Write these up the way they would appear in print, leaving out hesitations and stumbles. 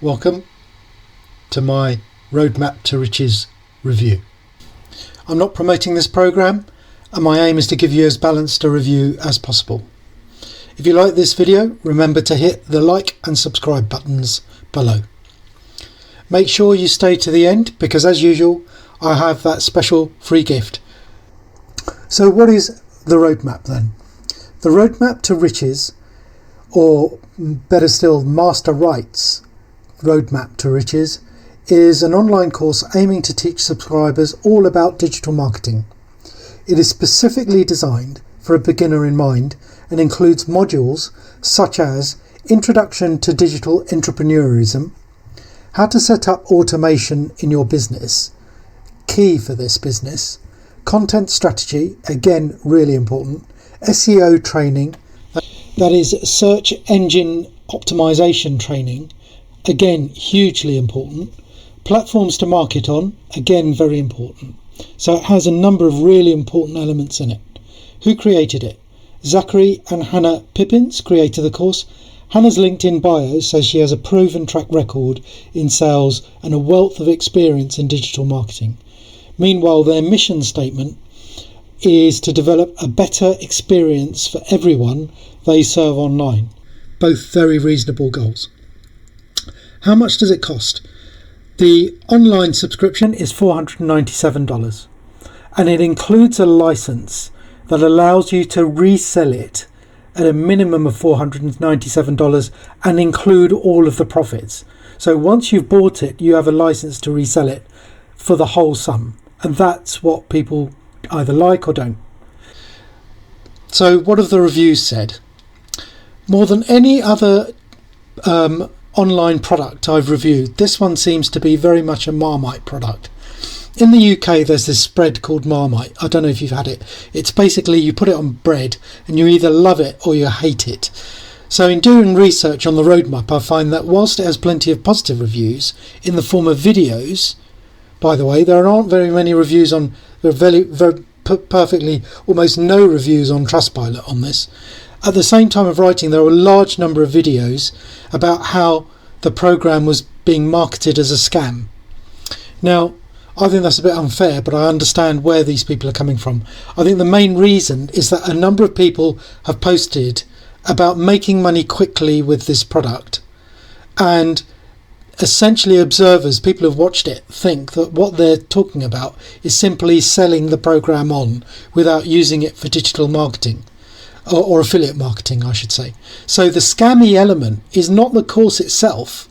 Welcome to my Roadmap to Riches review. I'm not promoting this program, and my aim is to give you as balanced a review as possible. If you like this video, remember to hit the like and subscribe buttons below. Make sure you stay to the end because, as usual, I have that special free gift. So what is the roadmap then? The Roadmap to Riches, or better still, Master Wright's Roadmap to Riches, is an online course aiming to teach subscribers all about digital marketing. It is specifically designed for a beginner in mind and includes modules such as Introduction to Digital Entrepreneurism, how to set up automation in your business, key for this business, content strategy, again really important, SEO training, that is search engine optimization training, again hugely important, platforms to market on, again very important. So it has a number of really important elements in it. Who created it? Zachary and Hannah Pippins created the course. Hannah's LinkedIn bio says she has a proven track record in sales and a wealth of experience in digital marketing. Meanwhile, their mission statement is to develop a better experience for everyone they serve online. Both very reasonable goals. How much does it cost? The online subscription is $497, and it includes a license that allows you to resell it at a minimum of $497 and include all of the profits. So once you've bought it, you have a license to resell it for the whole sum, and that's what people either like or don't. So what have the reviews said? More than any other online product I've reviewed, this one seems to be very much a Marmite product. In the UK there's this spread called Marmite. I don't know if you've had it. It's basically you put it on bread and you either love it or you hate it. So in doing research on the roadmap, I find that whilst it has plenty of positive reviews in the form of videos, by the way, there aren't very many reviews on, there are very perfectly almost no reviews on Trustpilot on this. At the same time of writing, there were a large number of videos about how the program was being marketed as a scam. Now, I think that's a bit unfair, but I understand where these people are coming from. I think the main reason is that a number of people have posted about making money quickly with this product, and essentially observers, people who've watched it, think that what they're talking about is simply selling the program on without using it for digital marketing. Or affiliate marketing, I should say. So the scammy element is not the course itself,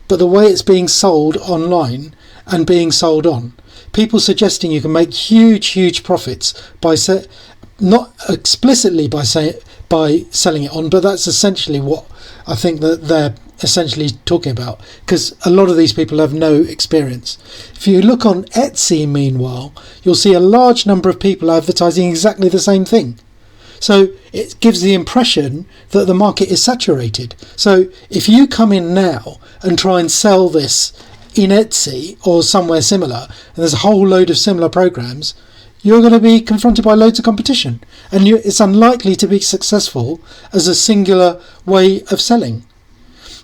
but the way it's being sold online and being sold on. People suggesting you can make huge profits by not explicitly by selling it on, but that's essentially what I think that they're essentially talking about, because a lot of these people have no experience. If you look on Etsy, meanwhile, you'll see a large number of people advertising exactly the same thing. So it gives the impression that the market is saturated. So if you come in now and try and sell this in Etsy or somewhere similar, and there's a whole load of similar programs, you're going to be confronted by loads of competition, and it's unlikely to be successful as a singular way of selling.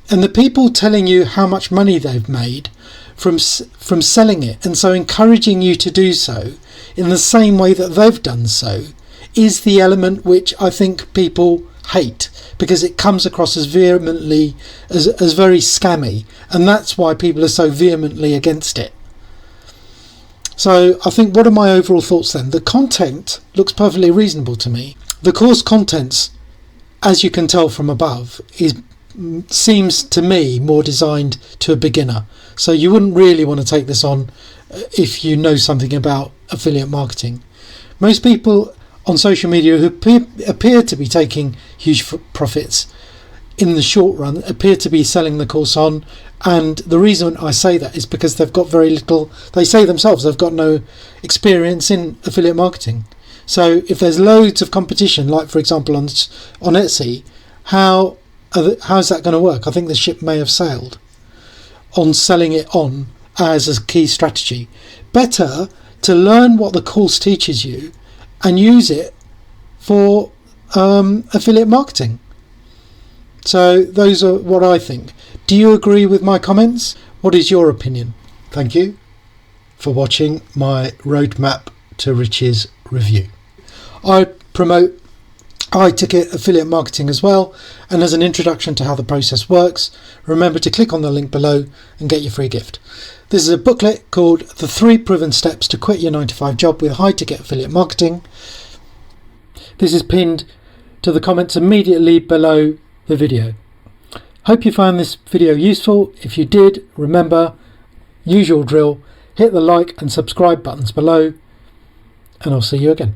And the people telling you how much money they've made from selling it, and so encouraging you to do so in the same way that they've done so, is the element which I think people hate, because it comes across as vehemently as very scammy, and that's why people are so vehemently against it. So I think, what are my overall thoughts then? The content looks perfectly reasonable to me. The course contents, as you can tell from above, seems to me more designed to a beginner. So you wouldn't really want to take this on if you know something about affiliate marketing. Most people on social media who appear to be taking huge profits in the short run appear to be selling the course on, and the reason I say that is because they've got very little, they say themselves they've got no experience in affiliate marketing. So if there's loads of competition, like for example on Etsy, how's that going to work? I think the ship may have sailed on selling it on as a key strategy. Better to learn what the course teaches you and use it for affiliate marketing. So those are what I think. Do you agree with my comments? What is your opinion? Thank you for watching my Roadmap to Riches review. I promote iTicket affiliate marketing as well, and as an introduction to how the process works, remember to click on the link below and get your free gift. This is a booklet called The 3 Proven Steps to Quit Your 9-to-5 Job with High Ticket Affiliate Marketing. This is pinned to the comments immediately below the video. Hope you found this video useful. If you did, remember, usual drill, hit the like and subscribe buttons below, and I'll see you again.